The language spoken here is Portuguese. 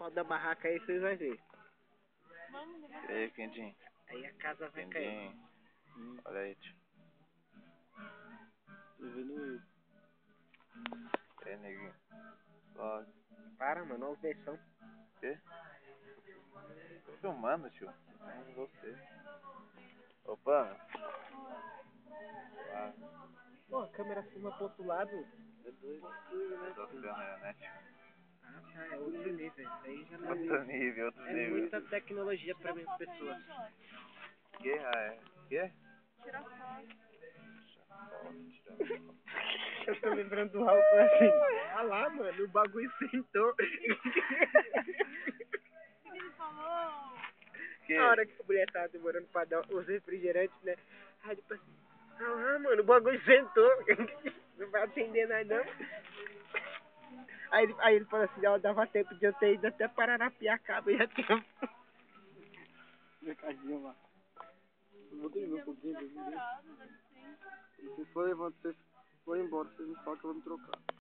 pau da barraca aí, vocês vão ver. E aí, Quindim? Aí a casa vai cair. Olha aí, tio. Tô vendo eu. E aí, neguinho? Ó, Para, mano, olha o versão. o quê? Tô filmando, tio. Filmando você. Opa! Ah, Pô, a câmera filma pro outro lado. É doido, né? tô câmera, né, tio? Ah, tá, é outro nível. Isso aí já não Outro nível, outro é nível. muita tecnologia pra minhas pessoas. Que? Ah, é? Que? Tira foto. Eu tô lembrando do Raul assim. Ah lá, mano, o bagulho sentou. O que ele falou? Que? A hora que a mulher tava demorando pra dar os refrigerantes, né? Aí depois assim, ah lá, mano, o bagulho sentou. Não vai atender nada não. Aí ele falou assim, ó, dava tempo de eu ter ido até Paranapiacaba e já tinha. Mercadinho lá. Botei meu pouquinho. Se vocês forem embora, vocês me falam que eu vou me trocar.